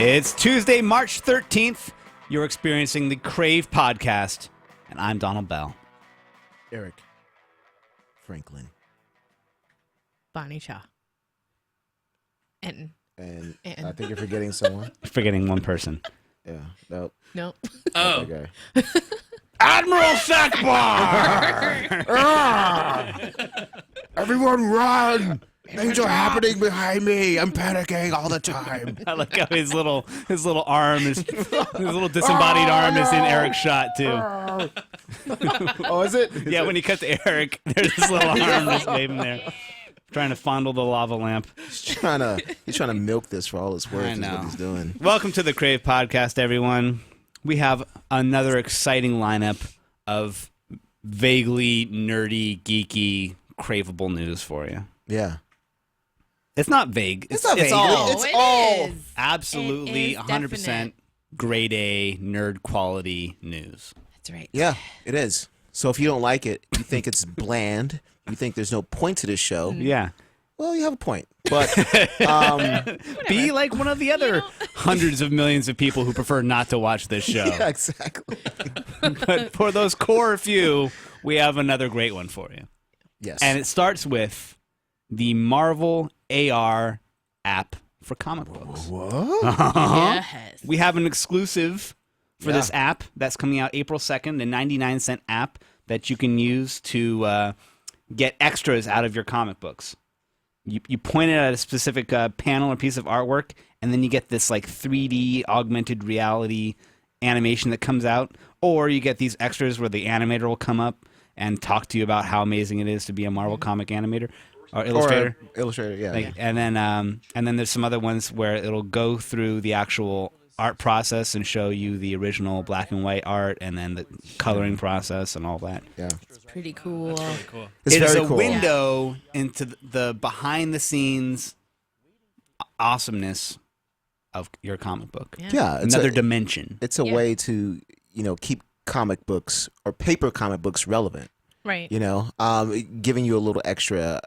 It's Tuesday, March 13th. You're experiencing the Crave podcast, and I'm Donald Bell. Eric Franklin. Bonnie Shaw. And I think you're forgetting someone. Forgetting one person. Yeah. Nope. Nope. Oh. Okay. Admiral Sackbar! Everyone run! Things are happening behind me. I'm panicking all the time. I like how his little arm is, his little disembodied arm is in Eric's shot, too. Oh, is it? Yeah, when he cut to Eric, there's this little arm that's waving there. Trying to fondle the lava lamp. He's trying to milk this for all it's worth. I Is know. what he's doing. Welcome to the Crave podcast, everyone. We have another exciting lineup of vaguely nerdy, geeky, craveable news for you. Yeah. It's not vague. It's not vague. all It's all is. absolutely It is 100% definite. grade A nerd quality news. That's right. Yeah, it is. So if you don't like it, you think it's bland, you think there's no point to this show, Yeah. well, you have a point. But Be like one of the other hundreds of millions of people who prefer not to watch this show. yeah, exactly. But for those core few, we have another great one for you. Yes. And it starts with the Marvel AR app for comic books. what? Yes. We have an exclusive for Yeah. this app that's coming out April 2nd, the 99-cent app that you can use to get extras out of your comic books. You point it at a specific panel or piece of artwork, and then you get this like 3D augmented reality animation that comes out, or you get these extras where the animator will come up and talk to you about how amazing it is to be a Marvel comic animator or illustrator. Or illustrator, yeah. Like, and then there's some other ones where it'll go through the actual art process and show you the original black and white art, and then the coloring process and all that. Yeah. Pretty cool. It's It is very a cool. window into the behind the scenes awesomeness of your comic book. Yeah, it's Another a, dimension. it's a Yeah. way to, keep comic books or paper comic books relevant, Right. giving you a little extra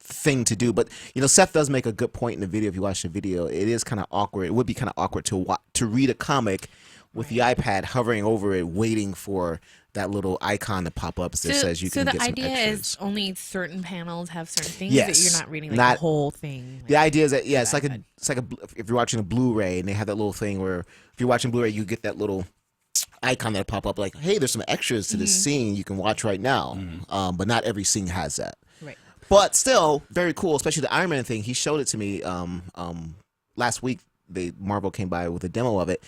thing to do. But, Seth does make a good point in the video. If you watch the video, it is kind of awkward. It would be kind of awkward to read a comic with the iPad hovering over it, waiting for that little icon to pop up that says you can get some So the idea extras. is only certain panels have certain things Yes. that you're not reading, like Not- the whole thing. The idea is that it's the like a if you're watching a Blu-ray and they have that little thing where if you're watching Blu-ray you get that little icon that pop up like, hey, there's some extras to this scene you can watch right now. But not every scene has that. Right. But still very cool, especially the Iron Man thing. He showed it to me last week. Marvel came by with a demo of it,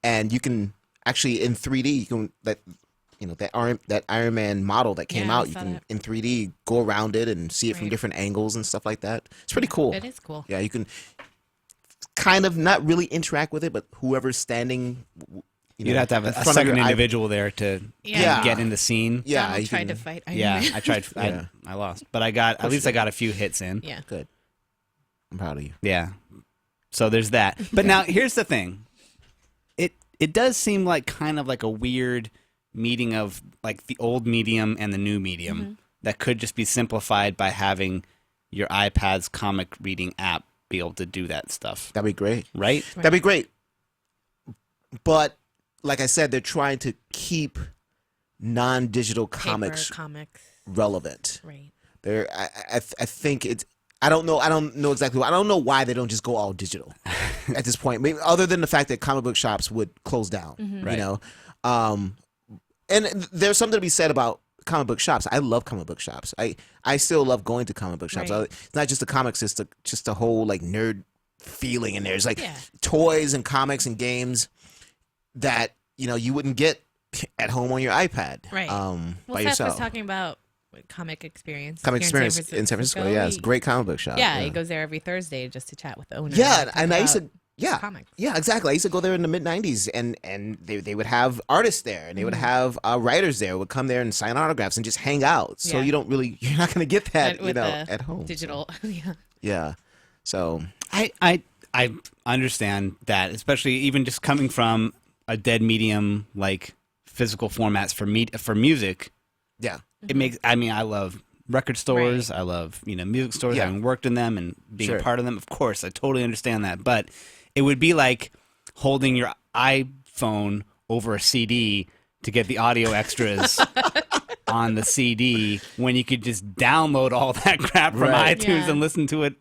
and you can actually in 3D you can that Iron Man model that came Yeah, I out. You saw can that. in 3D go around it and see it from Right. different angles and stuff like that. It's pretty cool. It is cool. Yeah, you can kind of not really interact with it, but whoever's standing, You'd have to have in a front of second your individual there to Yeah. get in the scene. Yeah, Donald you tried can- to fight Iron Yeah, Man. I tried. Yeah. I lost, but at least I got a few hits in. Yeah. Good. I'm proud of you. Yeah. So there's that. But now here's the thing. It does seem like kind of like a weird meeting of like the old medium and the new medium that could just be simplified by having your iPad's comic reading app be able to do that stuff. That'd be great. Right? That'd be great. But like I said, they're trying to keep non-digital comics Comics. relevant. Right. I think it's. I don't know exactly. I don't know why they don't just go all digital at this point. Maybe other than the fact that comic book shops would close down. Right. And there's something to be said about comic book shops. I love comic book shops. I still love going to comic book shops. Right. It's not just the comics. It's just the whole like nerd feeling in there. It's like Yeah. toys and comics and games that you wouldn't get at home on your iPad. Right. By Well, Seth yourself. was talking about Comic Experience. Comic here Experience in San Francisco. Yeah, it's a great comic book shop. Yeah, he goes there every Thursday just to chat with the owner. Yeah, talk and I used about to. Yeah, comics. yeah, exactly. I used to go there in the mid '90s, and they would have artists there, and they would have writers there. Would come there and sign autographs and just hang out. So Yeah. you're not going to get that And with the at home. digital. Yeah. Yeah. So I understand that, especially even just coming from a dead medium like physical formats for music. yeah, It makes. I mean, I love record stores. Right. I love music stores. Yeah. Having worked in them and being Sure. a part of them. Of course, I totally understand that. But it would be like holding your iPhone over a CD to get the audio extras on the CD when you could just download all that crap from Right. iTunes and listen to it.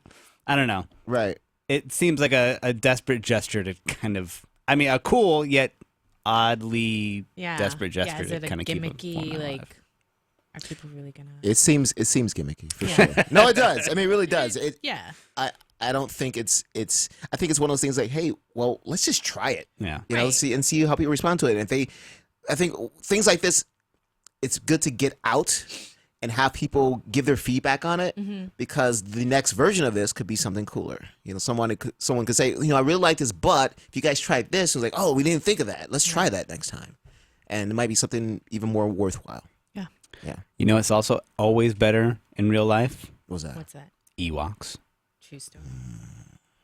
I don't know. Right. It seems like a desperate gesture to kind of, I mean, a cool yet oddly desperate gesture is to it a kind of keep a gimmicky, format like, alive. are people really gonna? It seems gimmicky for sure. No, it does. I mean, it really does. Yeah. I don't think it's. I think it's one of those things like, hey, well, let's just try it. Yeah. You know, Right. see how people respond to it. And I think things like this, it's good to get out and have people give their feedback on it, because the next version of this could be something cooler. You know, someone could say, you know, I really like this, but if you guys tried this, it was like, oh, we didn't think of that. Let's try that next time, and it might be something even more worthwhile. Yeah. Yeah. You know, it's also always better in real life. What was that? What's that? Ewoks. True story.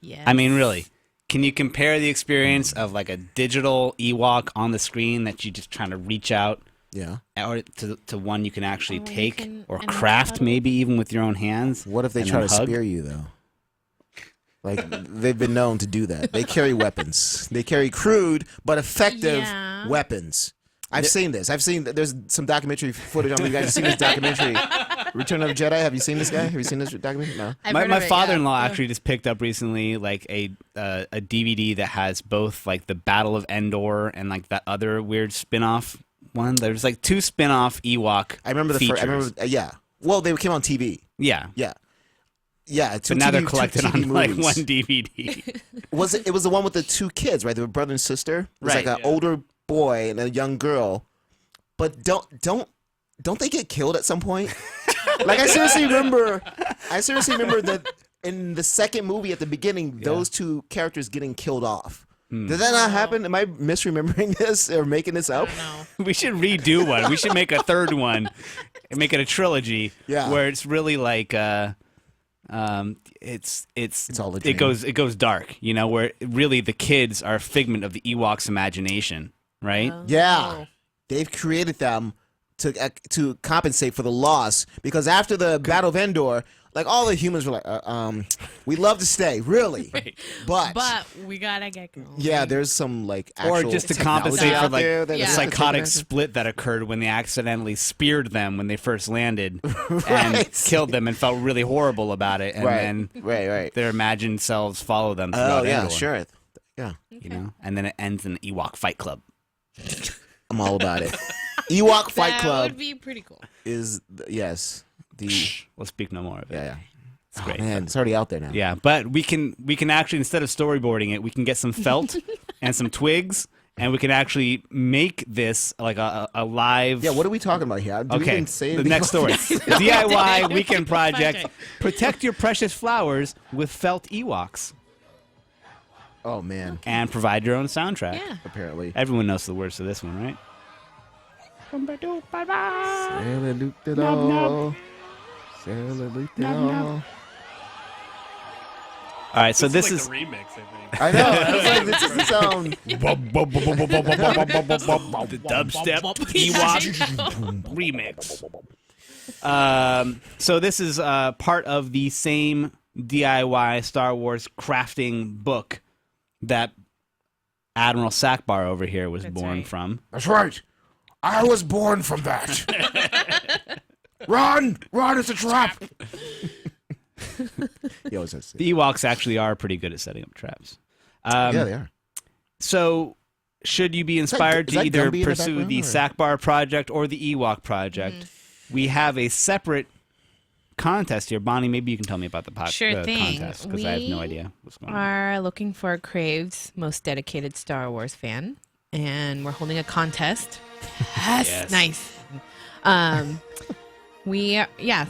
Yeah. I mean, really. Can you compare the experience of like a digital Ewok on the screen that you just trying to reach out, Yeah. or to one you can actually Or you take can- or and craft, cuddle. maybe even with your own hands? What if they and try then to hug? spear you though? Like, they've been known to do that. They carry weapons. They carry crude but effective Yeah. weapons. I've seen this. There's some documentary footage on. You guys have seen this documentary, Return of the Jedi? Have you seen this guy? Have you seen this documentary? No. I've My heard of it, father-in-law yeah. actually just picked up recently like a DVD that has both like the Battle of Endor and like that other weird spin-off one. There's like two spin-off Ewok I remember the features. first. I remember. Yeah. Well, they came on TV. Yeah. Yeah. Yeah. But now they're collected on like movies. one DVD. It was the one with the two kids, right? They were brother and sister. It was Right, like an older boy and a young girl. But don't they get killed at some point? Like, I seriously remember that in the second movie at the beginning, those two characters getting killed off. Did that not happen? Am I misremembering this or making this up? No. We should redo one. We should make a third one and make it a trilogy. Yeah. Where it's really like it's all a it dream. goes dark, you know, where really the kids are a figment of the Ewoks' imagination, right? Yeah. They've created them to compensate for the loss, because after the Battle of Endor, like, all the humans were like, we'd love to stay, really, but we gotta get going. yeah, there's some like Or actual just to technology compensate for out like there that the they have to take psychotic advantage of. split that occurred when they accidentally speared them when they first landed and Right. killed them and felt really horrible about it, and then right. their imagined selves follow them Oh throughout yeah, Endor, sure. Yeah, you know, and then it ends in the Ewok Fight Club. I'm all about it. Ewok Fight That Club would be pretty cool. is yes. We'll speak no more of it. Yeah. It's Oh, great. man, it's already out there now. Yeah, but we can actually, instead of storyboarding it, we can get some felt and some twigs, and we can actually make this like a live. Yeah, what are we talking about here? Do we Okay, even say the anything next about story. this? DIY weekend project. Protect your precious flowers with felt Ewoks, Oh man, and provide your own soundtrack. Yeah. apparently. Everyone knows the words to this one, right? All right, so this is the remix, I think. I know. I was like, this doesn't sound. the dubstep Ewok remix. So this is part of the same DIY Star Wars crafting book that Admiral Sackbar over here was That's born right. from. That's right. I was born from that. Run! It's a trap. He always has to say. The Ewoks actually are pretty good at setting up traps. Yeah, they are. So, should you be inspired is to that either Gumby in the pursue the background, Sackbar project or the Ewok project, we have a separate contest here. Bonnie, maybe you can tell me about the Sure thing. contest, because I have no We idea what's going on. Are looking for Crave's most dedicated Star Wars fan, and we're holding a contest. Yes. Nice.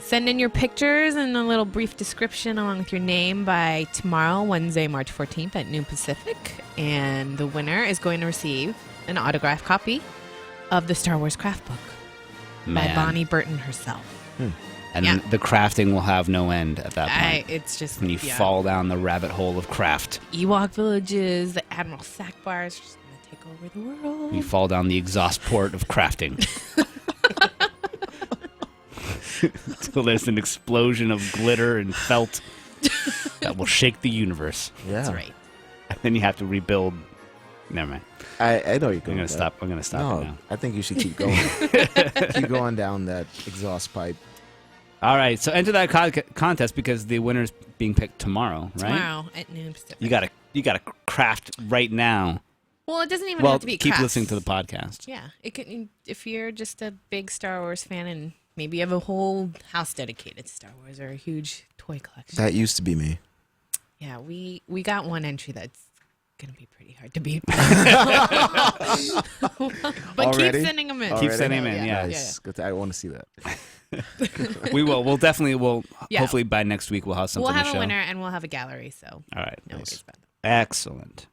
Send in your pictures and a little brief description along with your name by tomorrow, Wednesday, March 14th at noon Pacific, and the winner is going to receive an autographed copy of the Star Wars craft book by Man. Bonnie Burton herself. And Yeah. the crafting will have no end at that point. It's just When you fall down the rabbit hole of craft, Ewok villages, the Admiral Sackbar is just going to take over the world. you fall down the exhaust port of crafting. Until there's an explosion of glitter and felt that will shake the universe. Yeah. That's right. And then you have to rebuild. Never mind. I know you're going. I'm gonna stop No, it now. I think you should keep going. Keep going down that exhaust pipe. All right, so enter that contest because the winner's being picked tomorrow, right? Tomorrow at noon Pacific. You gotta craft right now. Well, it doesn't even have to be keep craft. listening to the podcast. Yeah, it can. If you're just a big Star Wars fan and maybe you have a whole house dedicated to Star Wars or a huge toy collection. That used to be me. Yeah, we got one entry that's gonna be pretty hard to beat. But Already? keep sending them in. Keep sending them in, yeah. Nice. Good. I want to see that. We will. We'll definitely. Yeah. Hopefully by next week we'll have something We'll have to a show. winner and we'll have a gallery. So All right. no Nice. worries about that. Excellent.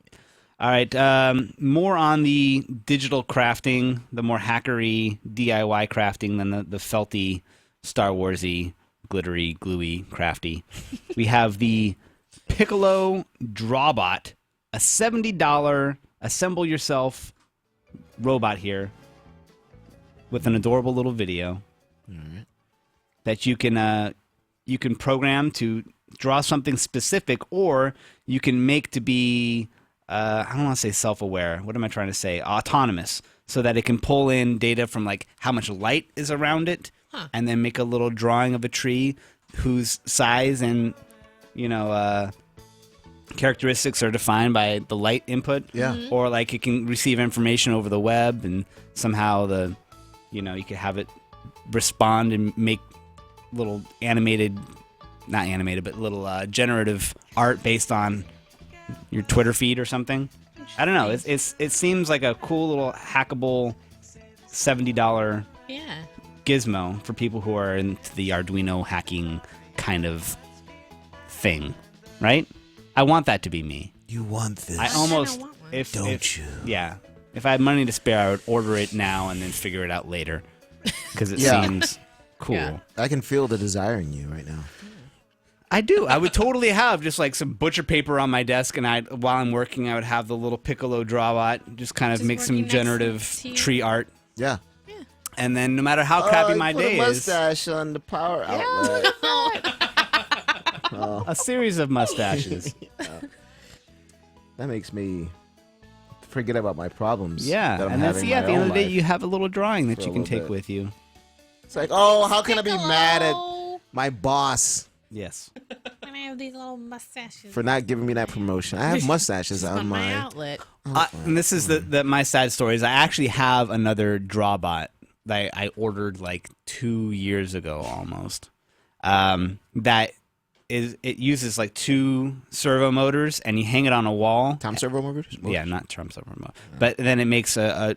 All right. More on the digital crafting, the more hackery DIY crafting than the felty, Star Warsy, glittery, gluey, crafty. We have the Piccolo Drawbot, a $70 assemble yourself robot here with an adorable little video that you can program to draw something specific, or you can make to be I don't want to say self-aware. What am I trying to say? Autonomous, so that it can pull in data from like how much light is around it, and then make a little drawing of a tree whose size and characteristics are defined by the light input. Yeah. Or like it can receive information over the web, and somehow you could have it respond and make little not animated, but little generative art based on your Twitter feed or something. I don't know. It seems like a cool little hackable $70 gizmo for people who are into the Arduino hacking kind of thing, right? I want that to be me. You want this? I almost want one. if you? Yeah. If I had money to spare, I would order it now and then figure it out later because it seems cool. Yeah. I can feel the desire in you right now. I do. I would totally have just like some butcher paper on my desk, and while I'm working, I would have the little Piccolo Drawbot just kind of Just make working some next generative to you. tree art. Yeah. And then no matter how crappy my day put a is, mustache on the power outlet. a series of mustaches. That makes me forget about my problems. Yeah, that I'm and then having see, at my the end own of the day, life. you have a little drawing that For a you can little take bit. with you. It's like, oh, how can I be mad at my boss Yes. And I have these little mustaches. for not giving me that promotion? I have mustaches on on my my. outlet. And this is my sad story is I actually have another Drawbot that I ordered like 2 years ago almost. It uses like 2 servo motors, and you hang it on a wall. Tom servo motors? Yeah, not Trump servo motor. But then it makes a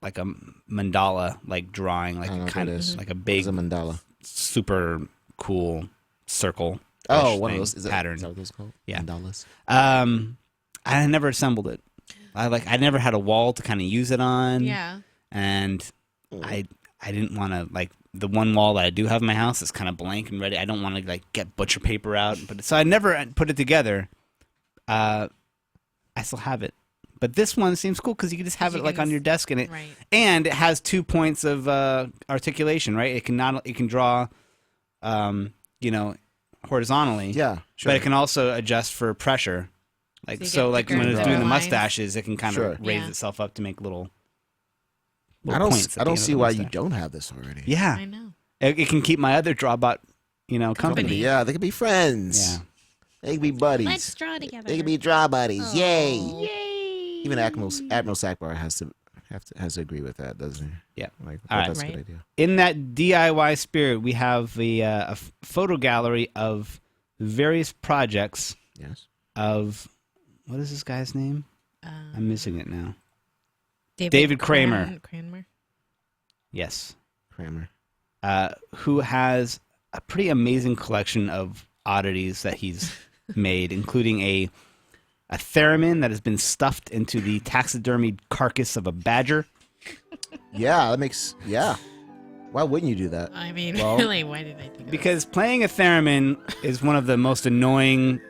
mandala like drawing, like I don't know a what kind that of is. like a It's big a mandala. super cool circle. Oh, one of those. Is that, pattern. Is that what those called? Yeah. Mandalas. I never assembled it. I never had a wall to kind of use it on. Yeah. And I didn't want to like the one wall that I do have in my house is kind of blank and ready. I don't want to like get butcher paper out, but so I never put it together. I still have it, but this one seems cool because you can just have You it like can on your desk and it Right. and it has 2 points of articulation. Right, it can draw, horizontally. Yeah, sure. But it can also adjust for pressure. Like So you so, get like thicker when and it's doing the thinner lines. mustaches, it can kind Sure. of raise Yeah. itself up to make little I points at don't. I the don't end see of the why you mustache. don't have this already. Yeah, I know. it can keep my other Drawbot, company. Yeah, they could be friends. Yeah. They could be buddies. Let's draw together. They could be draw buddies. Yay! Yay! Even Admiral Sackbar has to agree with that, doesn't he? Yeah. Like, All right. that's a Right. good idea. In that DIY spirit, we have a photo gallery of various projects Yes. of what is this guy's name? I'm missing it now. David Kramer. Kramer. Yes, Kramer. who has a pretty amazing collection of oddities that he's made, including a theremin that has been stuffed into the taxidermied carcass of a badger. Yeah, that makes. Yeah. Why wouldn't you do that? I mean, Well, really, why did I think Because playing a theremin is one of the most annoying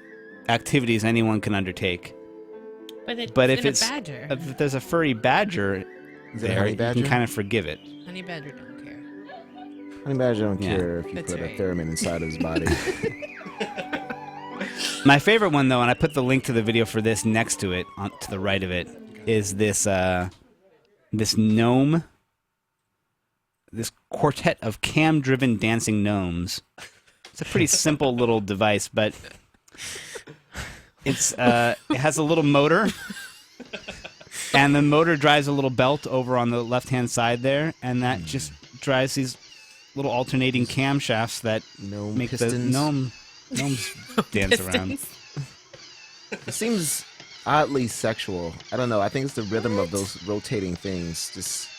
activities anyone can undertake. But if in it's a badger, if there's a furry badger Is it a there, honey you badger? can kind of forgive it. honey badger don't care. Honey badger don't Yeah. care if you That's put right. a theremin inside of his body. My favorite one, though, and I put the link to the video for this next to it, to the right of it, is this this gnome, this quartet of cam-driven dancing gnomes. It's a pretty simple little device, but it has a little motor, and the motor drives a little belt over on the left-hand side there, and that just drives these little alternating camshafts that make the gnomes dance around. It seems oddly sexual. I don't know. I think it's the rhythm of those rotating things. Just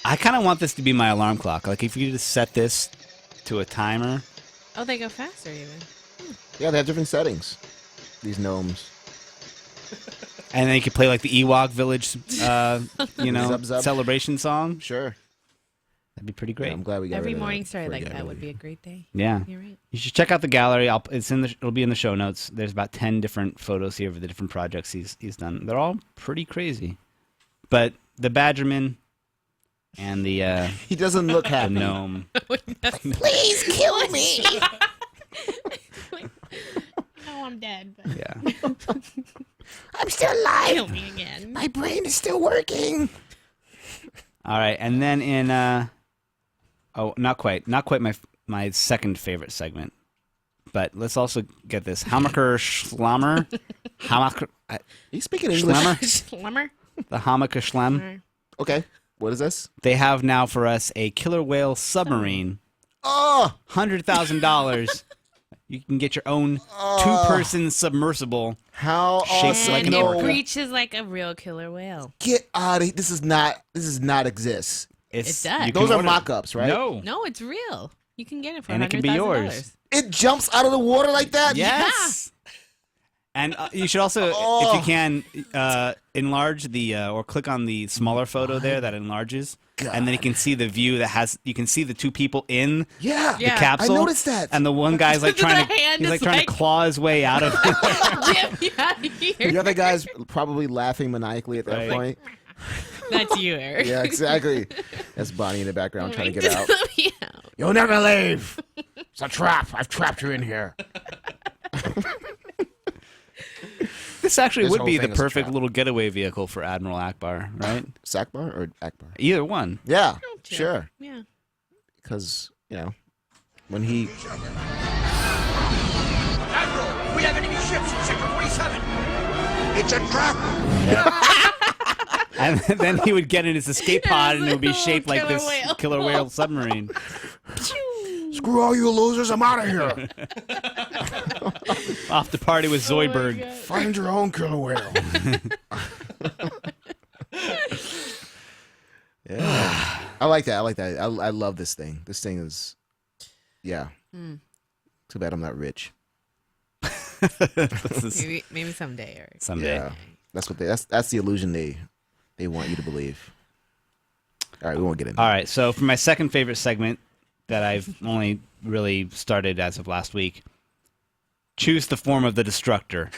I kind of want this to be my alarm clock. Like, if you just set this to a timer. Oh, they go faster even. yeah, they have different settings. These gnomes. And then you could play, like, the Ewok Village, Zub, zub. celebration song. Sure. That'd be pretty great. Yeah, I'm glad we got Every rid of morning that started before like we got that rid would of be it. a great day. Yeah. You're right. You should check out the gallery. It'll be in the show notes. There's about 10 different photos here of the different projects he's done. They're all pretty crazy. But the Badgerman and the He doesn't look the happy. gnome. Please kill me. No, I'm dead. But Yeah. I'm still alive. kill me again. My brain is still working. All right, and then in not quite my second favorite segment, but let's also get this Hammaker Schlammer, Hammaker Are you speaking English? Schlemmer, Schlemmer? the Hammaker Schlem. Okay. What is this? They have now for us a killer whale submarine, Oh, $100,000. You can get your own two-person submersible. how Shaped awesome! like an And orca. it breaches like a real killer whale. Get out of. This is not exist. It does. you Those can are order- mock-ups, right? No. No, it's real. You can get it for And it can be $100,000. yours. It jumps out of the water like that. Yes. And you should also, if you can, enlarge the or click on the smaller photo there that enlarges, and then you can see the view that has. You can see the two people in Yeah. Yeah. the capsule. I noticed that. And the one guy's like The trying to, hand he's like is trying like- to claw his way out of it. Get me out of here. The other guy's probably laughing maniacally at that Right. point. That's you, Eric. Yeah, exactly. That's Bonnie in the background trying to get out. Let me out. You'll never leave. It's a trap. I've trapped you in here. This actually This would whole be the thing is a perfect trap. little getaway vehicle for Admiral Sackbar, right? Sackbar or Akbar? Either one. Yeah, Chill. sure. Yeah. Because, when he... Admiral, we have enemy ships in Sector 47. It's a trap. And then he would get in his escape pod, and it would be shaped like Killer this whale. killer whale submarine. Screw all you losers, I'm out of here. Off to party with Zoidberg. Find your own killer whale. Yeah. I like that. I love this thing. This thing is... Yeah. Too bad I'm not rich. This is Maybe someday, Eric. someday. Yeah. That's the illusion they want you to believe. All right, we won't get into All right, so for my second favorite segment that I've only really started as of last week, choose the form of the destructor.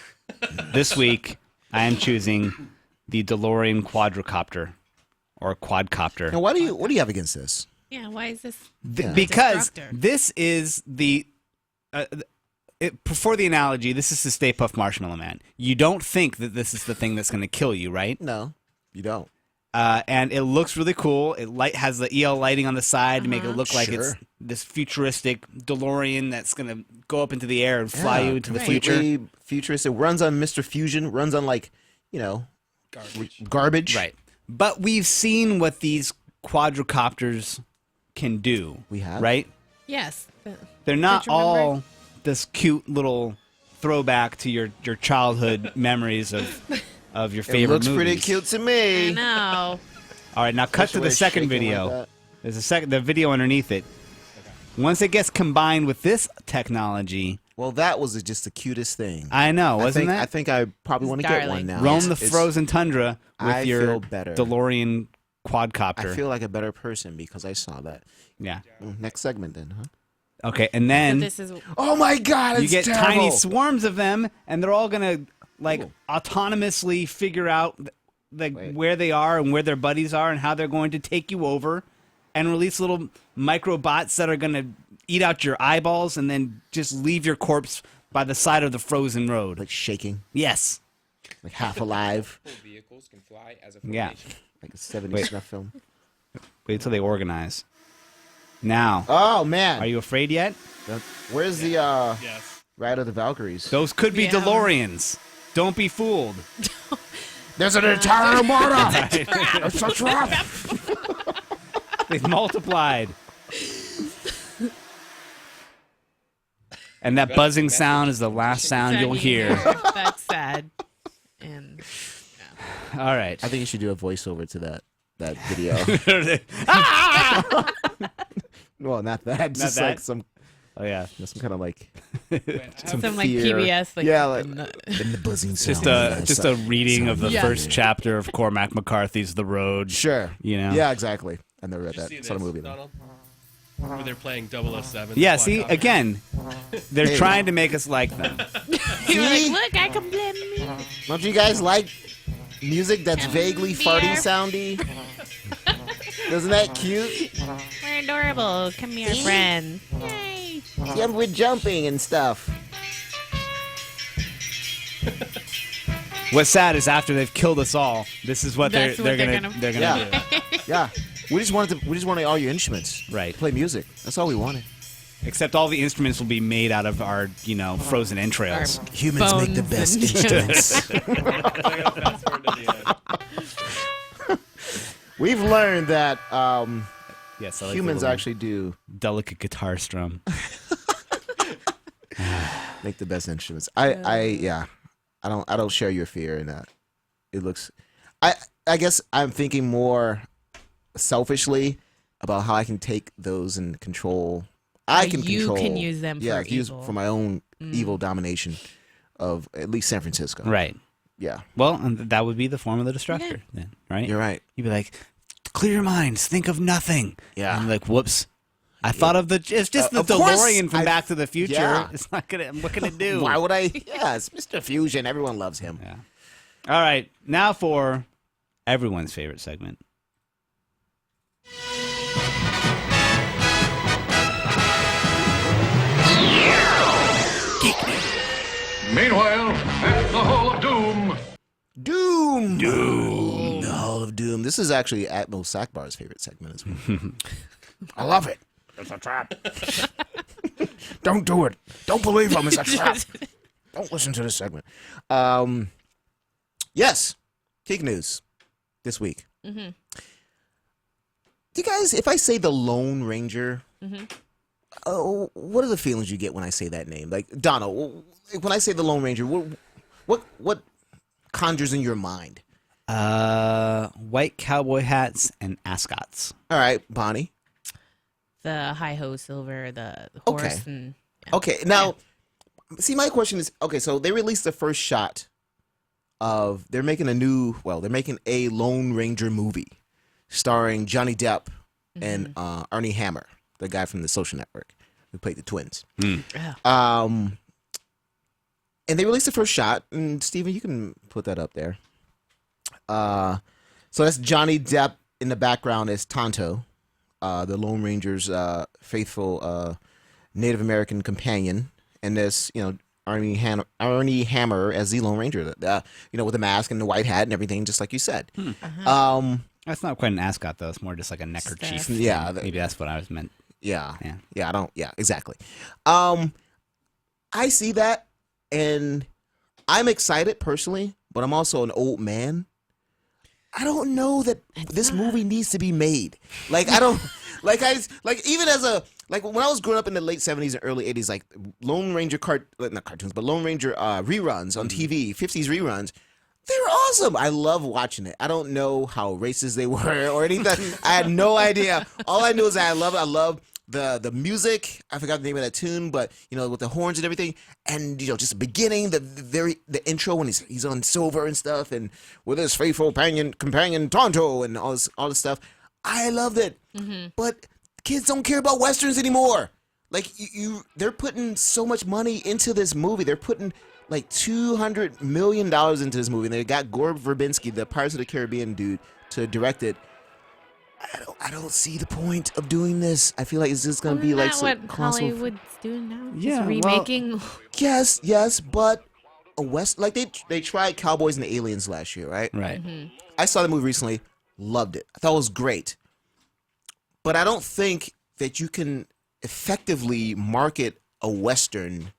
This week, I am choosing the DeLorean quadrocopter or quadcopter. Now, what do you have against this? Yeah, why is this? Because Destructor. this is the for the analogy, this is the Stay Puft Marshmallow Man. You don't think that this is the thing that's going to kill you, right? No, you don't. And it looks really cool. It has the EL lighting on the side to make it look like it's Sure. this futuristic DeLorean that's going to go up into the air and fly Yeah, you into the completely future. Futuristic. It runs on Mr. Fusion. Runs on garbage. Right. But we've seen what these quadrocopters can do. We have? Right? Yes. They're not Don't you remember? all this cute little throwback to your childhood memories of your It favorite looks pretty movies. cute to I me. know. All right, now cut to the Especially second shaking like video. that. There's the video underneath it. Once it gets combined with this technology, Well, that was just the cutest thing. I know, wasn't I that? think I probably It's want to get one darling. now. Roam It's- the frozen tundra with I your feel better. DeLorean quadcopter. I feel like a better person because I saw that. yeah. Next segment, then, huh? Okay, and So then this is Oh my God! you It's get terrible. tiny swarms of them, and they're all gonna autonomously figure out Wait. where they are and where their buddies are and how they're going to take you over, and release little microbots that are gonna eat out your eyeballs and then just leave your corpse by the side of the frozen road. Like shaking, Yes. like half alive, Vehicles can fly as a Yeah. formation. like a 70s Wait. snuff film. Wait till they organize. Now, Oh man, are you afraid yet? where's the Yes. Ride of the Valkyries? Those could be Yeah. DeLoreans. Don't be fooled. There's an entire armada. It's a trap. They've multiplied. And that buzzing sound is the last sound you'll hear. That's sad. And All right. I think you should do a voiceover to that video. Well, not that. Just like that? some yeah. some kind of like some like fear. PBS, like Yeah, like- the- in the buzzing sound. Just a reading of the Yeah. first chapter of Cormac McCarthy's The Road. Sure. You know? Yeah, exactly. I never read Did you that. see It's not a this, movie though. Donald? Where they're playing 007. Yeah, Fly see, Off. again, they're Hey. trying to make us like them. you're like, look, I can blend me. Don't you guys like music that's vaguely farty Beer. soundy? Isn't that cute? We're adorable. Come here, friend. Yay. Yeah, we're jumping and stuff. What's sad is after they've killed us all, this is what That's they're what they're gonna gonna- Yeah. do. Yeah. We just wanted all your instruments. Right. Play music. That's all we wanted. Except all the instruments will be made out of our, frozen entrails. Humans make the Bones best and- instruments. I gotta fast forward to the end. We've learned that Yes, I like the humans little actually do delicate guitar strum. make the best instruments. I don't share your fear in that. It looks I guess I'm thinking more selfishly about how I can take those and control. I How can you control. can use them yeah, for use evil. for my own evil domination of at least San Francisco. Right. Yeah, Well, and that would be the form of the destructor then, right? you're right. You'd be like, clear your minds, think of nothing. Yeah. And you're like, whoops. I thought of it's just the of course, DeLorean from Back to the Future. yeah. It's not gonna, what can it do? Why would I? Yes, Mr. Fusion. Everyone loves him. Yeah. All right, now for everyone's favorite segment. Meanwhile, at the Hall of Doom. Doom. The Hall of Doom. This is actually Admiral Sackbar's favorite segment as well. I love it. It's a trap. Don't do it. Don't believe him. It's a trap. Don't listen to this segment. Yes. Geek news this week. Mm-hmm. Do you guys, if I say the Lone Ranger, what are the feelings you get when I say that name? Like, Donald, when I say the Lone Ranger, what conjures in your mind? White cowboy hats and ascots. All right, Bonnie. The hi-ho silver, the horse, Okay. and Okay, now, see, my question is, okay, so they released the first shot of, they're making a Lone Ranger movie starring Johnny Depp and Arnie Hammer, the guy from The Social Network who played the twins. Yeah. And they released the first shot, and Steven, you can put that up there. So that's Johnny Depp in the background as Tonto, the Lone Ranger's faithful Native American companion, and this, Arnie Hammer as the Lone Ranger, with the mask and the white hat and everything, just like you said. That's not quite an ascot though. It's more just like a neckerchief. Staff. Yeah, Maybe that's what I was meant. Yeah. Yeah. Yeah, exactly. I see that, and I'm excited personally, but I'm also an old man. I don't know that this movie needs to be made. Like, I don't, even as when I was growing up in the late 70s and early 80s, like Lone Ranger not cartoons, but Lone Ranger reruns on TV, 50s reruns, they were awesome. I love watching it. I don't know how racist they were or anything. I had no idea. All I knew is that I love the music. I forgot the name of that tune, but with the horns and everything, and just the beginning, the intro when he's on silver and stuff, and with his faithful companion Tonto and all this stuff. I loved it. But kids don't care about westerns anymore. Like they're putting so much money into this movie. They're putting like $200 million into this movie. And they got Gore Verbinski, the Pirates of the Caribbean dude, to direct it. I don't see the point of doing this. I feel like it's just gonna be like Isn't some that what console. Hollywood's doing now? Yeah, Just remaking. Yes, but a West like they tried Cowboys and Aliens last year, right? Right. I saw the movie recently, loved it. I thought it was great. But I don't think that you can effectively market a Western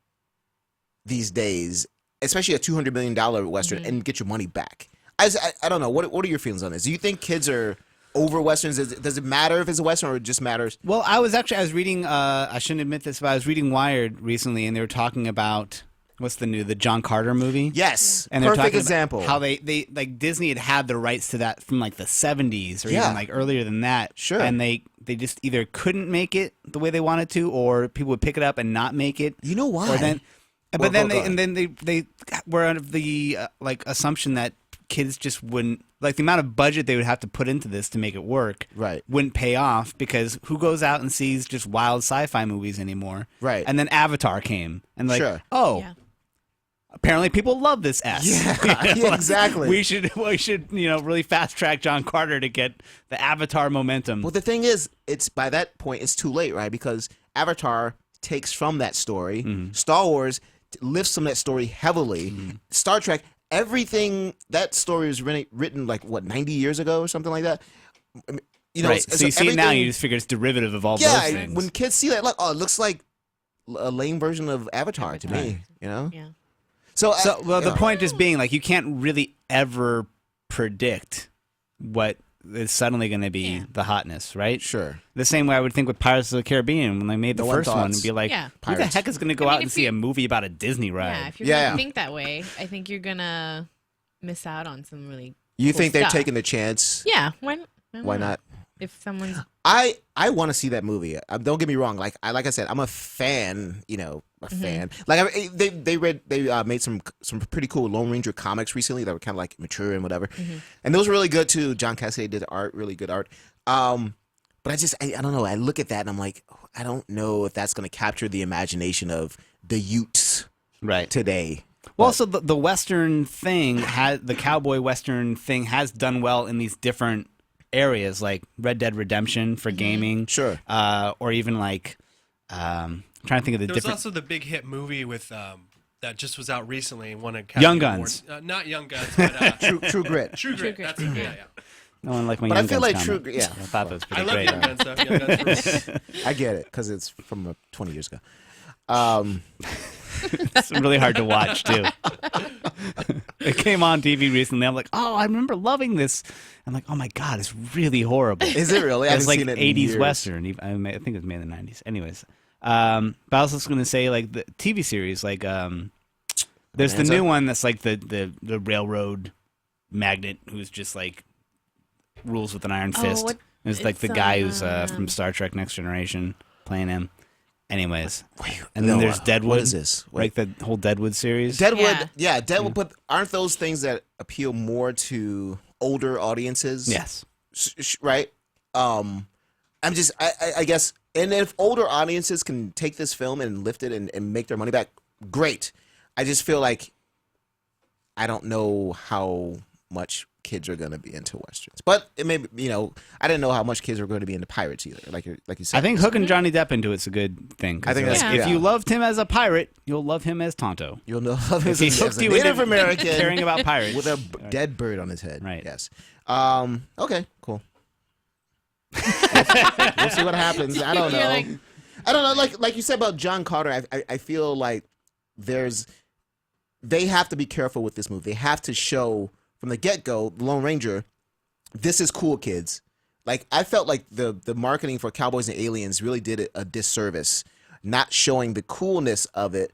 these days, especially a $200 million Western, and get your money back. I don't know. What are your feelings on this? Do you think kids are over Westerns? Does it matter if it's a Western or it just matters? Well, I was reading, I shouldn't admit this, but I was reading Wired recently, and they were talking about, the John Carter movie? Yes. And they're Perfect talking example. about how they like Disney had the rights to that from like the 70s or Yeah. even like earlier than that. Sure. And they just either couldn't make it the way they wanted to, or people would pick it up and not make it. You know why? Or then, Well, but then go on. they were under the like assumption that kids just wouldn't, like, the amount of budget they would have to put into this to make it work Right. wouldn't pay off, because who goes out and sees just wild sci-fi movies anymore? Right. And then Avatar came, and like, Sure. oh, Yeah. apparently people love this S. Yeah, You know, yeah, like, exactly. We should really fast track John Carter to get the Avatar momentum. Well, the thing is, it's by that point it's too late, right? Because Avatar takes from that story. Star Wars lifts from that story heavily. Star Trek, everything, that story was written like what, 90 years ago or something like that. I mean, you know, right. So you see it now, you just figure it's derivative of all those yeah. things. When kids see that, like, oh, it looks like a lame version of Avatar to me. You know. Yeah. So, the point just being, like, you can't really ever predict what is suddenly going to be the hotness, right? Sure. The same way I would think with Pirates of the Caribbean when they made the No one first one, thoughts. and be like, Yeah. who the Pirates. heck is going to go I mean, out and if see you- a movie about a Disney ride? Yeah, if you're Yeah. gonna think that way, I think you're gonna miss out on some really. You cool think they're stuff. taking the chance? Yeah, Why not? If someone's I want to see that movie. Don't get me wrong. Like I said, I'm a fan. You know, a fan. Like they made some pretty cool Lone Ranger comics recently that were kind of like mature and whatever, and those were really good too. John Cassidy did the art, really good art. But I don't know. I look at that and I'm like, I don't know if that's going to capture the imagination of the youths Right. today. Well, also the Western thing the cowboy Western thing has done well in these different areas, like Red Dead Redemption for gaming, Sure. or even like trying to think of the There was different. also the big hit movie with that just was out recently and won a Young Academy Guns. Award. Not Young Guns, but True Grit. True Grit. Grit. That's it. Yeah. No one like my But Young I feel Guns like comment. True. Yeah, I thought that was I pretty love great. Young Guns stuff. Young Guns rules. I get it because it's from 20 years ago. It's really hard to watch too. It came on TV recently. I'm like, oh, I remember loving this. I'm like, oh my god, it's really horrible. Is it really? I It's haven't like seen it in 80s years. Western. I think it was made in the 90s. Anyways, but I was just going to say, like, the TV series, like, there's the Bonanza? new one that's like the railroad magnate who's just like rules with an iron fist. what- It's like the it's, guy who's from Star Trek Next Generation playing him. Anyways, and no, then there's Deadwood. what is this? Like the whole Deadwood series. Deadwood, yeah, Deadwood. But aren't those things that appeal more to older audiences? Yes. Right. I guess, and if older audiences can take this film and lift it and make their money back, great. I just feel like I don't know how much kids are going to be into westerns, but it may be, I didn't know how much kids are going to be into pirates either. Like you said, I think hooking Johnny Depp into it's a good thing. 'Cause I think like, that's- if yeah. you loved him as a pirate, you'll love him as Tonto. you'll know If he as hooked a you Native into American caring about pirates with a dead bird on his head. Right. Yes. Okay. Cool. We'll see what happens. I don't know. You're like- I don't know. Like you said about John Carter, I feel like they have to be careful with this movie. They have to show from the get-go, the Lone Ranger, this is cool, kids. Like, I felt like the marketing for Cowboys and Aliens really did it a disservice, not showing the coolness of it,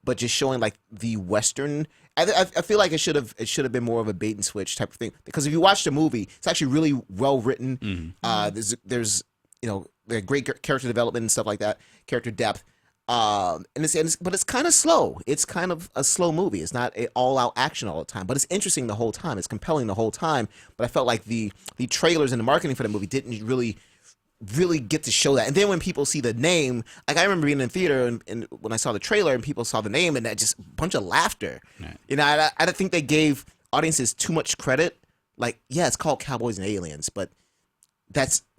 but just showing like the Western. I feel like it should have been more of a bait and switch type of thing, because if you watch the movie, it's actually really well written. There's great character development and stuff like that, character depth. But it's kind of slow. It's kind of a slow movie. It's not all out action all the time, but it's interesting the whole time. It's compelling the whole time. But I felt like the trailers and the marketing for the movie didn't really get to show that. And then when people see the name, like I remember being in theater and when I saw the trailer and people saw the name, and that just bunch of laughter. Right. I don't think they gave audiences too much credit. Like, yeah, it's called Cowboys and Aliens, but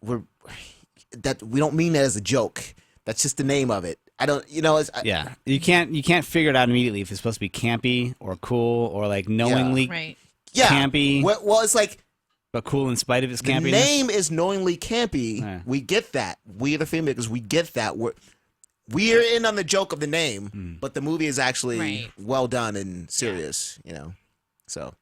we don't mean that as a joke. That's just the name of it. I don't, Yeah, you can't figure it out immediately if it's supposed to be campy or cool or like knowingly Right. campy. Well, it's like but cool in spite of its the campiness. name is knowingly campy. Yeah. We get that. We the filmmakers, we get that. We're in on the joke of the name, but the movie is actually well done and serious. So.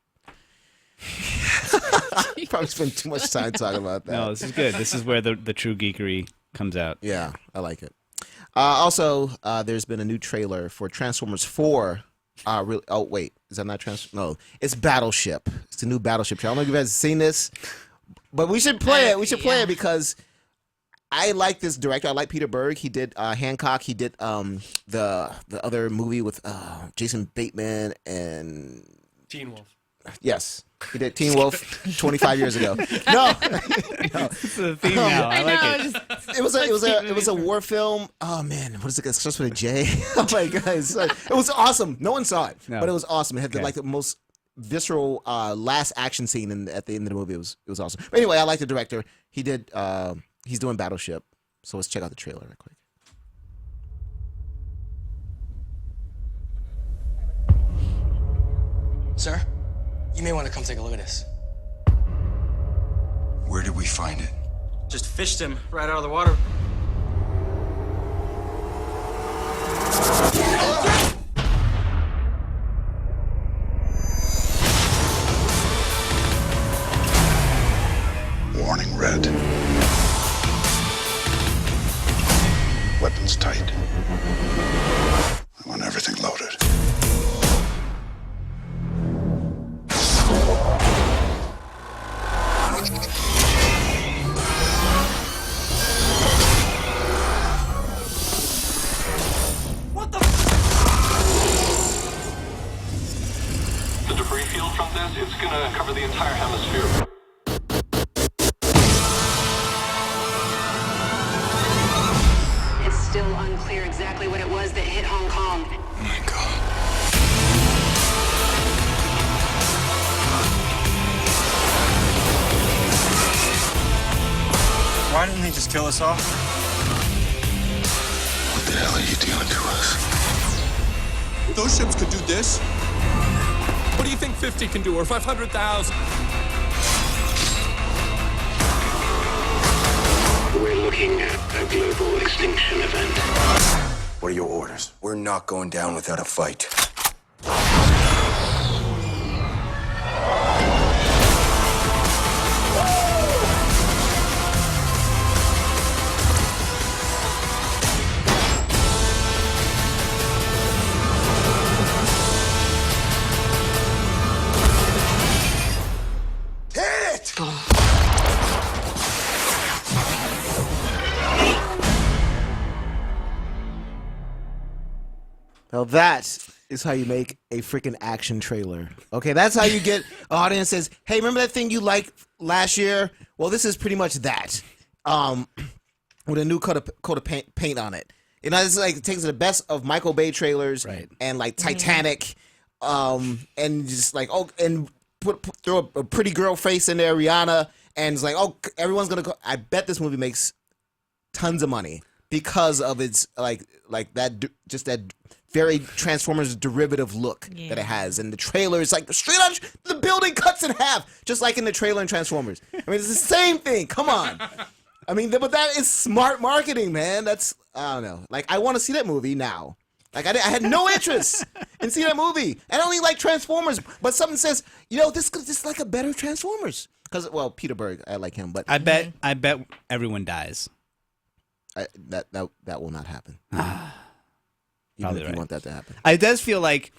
Probably spent too much time talking about that. No, this is good. This is where the true geekery comes out. Yeah, I like it. Also, there's been a new trailer for Transformers 4. Oh, wait. Is that not No, it's Battleship. It's the new Battleship trailer. I don't know if you guys have seen this, but we should play it. We should play it because I like this director. I like Peter Berg. He did Hancock. He did the other movie with Jason Bateman and... Teen Wolf. Yes. He did Teen Wolf 25 years ago. No. It's the theme now. I like it. It was a war film. Oh man, what is it? It starts with a J. Oh my god, it was awesome. No one saw it, but it was awesome. It had the most visceral last action scene at the end of the movie. It was awesome. But anyway, I like the director. He did. He's doing Battleship. So let's check out the trailer real quick. Sir, you may want to come take a look at this. Where did we find it? Just fished him right out of the water. Warning red. Weapons tight. I want everything loaded. The debris field from this, it's gonna cover the entire hemisphere. It's still unclear exactly what it was that hit Hong Kong. Oh my god. Why didn't they just kill us all? What the hell are you doing to us? Those ships could do this. What do you think 50 can do, or 500,000? We're looking at a global extinction event. What are your orders? We're not going down without a fight. Now that is how you make a freaking action trailer. Okay, that's how you get an audience says, "Hey, remember that thing you liked last year? Well, this is pretty much that, with a new coat of paint on it." It's like it takes the best of Michael Bay trailers and like Titanic, and just like and throw a pretty girl face in there, Rihanna, and it's like, oh, everyone's gonna go. I bet this movie makes tons of money because of its like that just that very Transformers derivative look that it has. And the trailer is like straight on, the building cuts in half, just like in the trailer in Transformers. I mean, it's the same thing. Come on. I mean, but that is smart marketing, man. That's, I don't know. Like, I want to see that movie now. Like, I had no interest in seeing that movie. I only like Transformers, but something says, this is like a better Transformers. Because, well, Peter Berg, I like him, but I bet everyone dies. That will not happen. Even if you want that to happen. It does feel like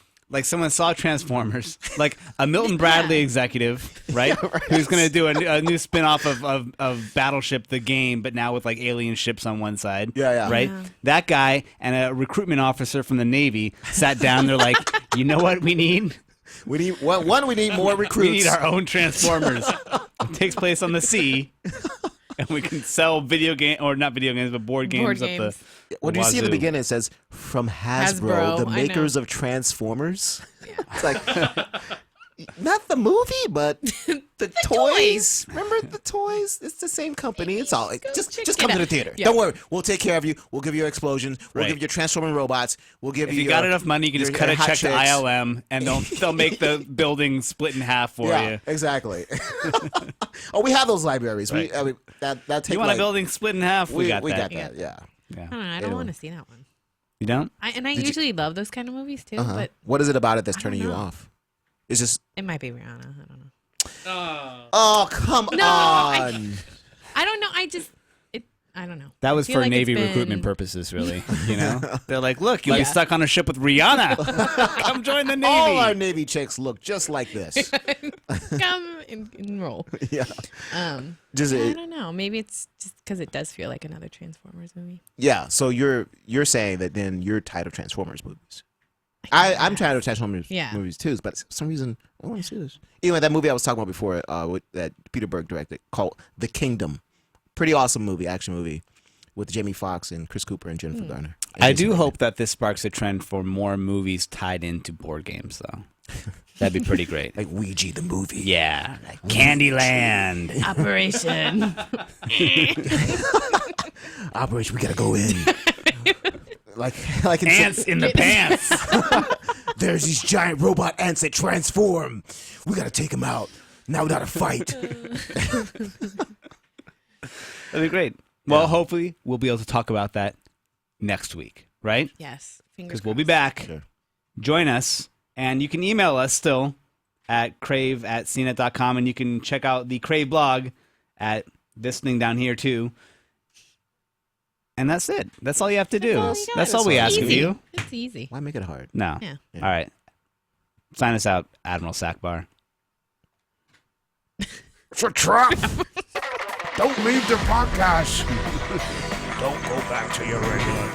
someone saw Transformers, like a Milton Bradley executive, right? Who's going to do a new spin-off of Battleship, the game, but now with like alien ships on one side. Yeah. Right? Yeah. That guy and a recruitment officer from the Navy sat down. They're like, you know what we need? We need we need more recruits. We need our own Transformers. It takes place on the sea. And we can sell video game, or not video games, but board games. What do you see in the beginning? It says, from Hasbro, the makers of Transformers. Yeah. It's like, Not the movie, but the toys. Remember the toys? It's the same company. It's all just come to the theater. Yeah. Don't worry. We'll take care of you. We'll give you explosions. We'll give you transforming robots. We'll give If you. you got enough money, you can just cut a hot check to chicks. ILM, and they'll make the building split in half for Yeah, you. exactly. Oh, we have those libraries. Right. That take You want like, a building split in half? We got that. that. Yeah. Yeah. I don't know. I don't want to see that one. You don't? I usually love those kind of movies too, but What is it about it that's I don't turning you know. off? It's just. it might be Rihanna. I don't know. Oh, come on. I don't know. I don't know. That was I feel for like Navy it's been- recruitment purposes, really. You know, they're like, look, you'll be stuck on a ship with Rihanna. Come join the Navy. All our Navy chicks look just like this. Come and enroll. Yeah. I don't know. Maybe it's just because it does feel like another Transformers movie. Yeah. So you're saying that then you're tired of Transformers movies. I'm tired of Transformers movies too, but for some reason I want to see this. Anyway, that movie I was talking about before, that Peter Berg directed, called The Kingdom. Pretty awesome movie, action movie, with Jamie Foxx and Chris Cooper and Jennifer Garner. And I Jason do Bateman. hope that this sparks a trend for more movies tied into board games, though. That'd be pretty great. Like Ouija the movie. Yeah, like Candyland. Operation. Operation, we gotta go in. like in Ants in the pants. There's these giant robot ants that transform. We gotta take them out. Now we gotta fight. That'd be great. Well, hopefully we'll be able to talk about that next week, right? Yes. Because we'll be back. Sure. Join us, and you can email us still at crave@cnet.com, and you can check out the Crave blog at this thing down here too. And that's it. That's all you have to do. all you got. That's all we ask of Easy. you. It's easy. Why make it hard? No. Yeah. All right. Sign us out, Admiral Sackbar. It's a trap! Don't leave the podcast! Don't go back to your regular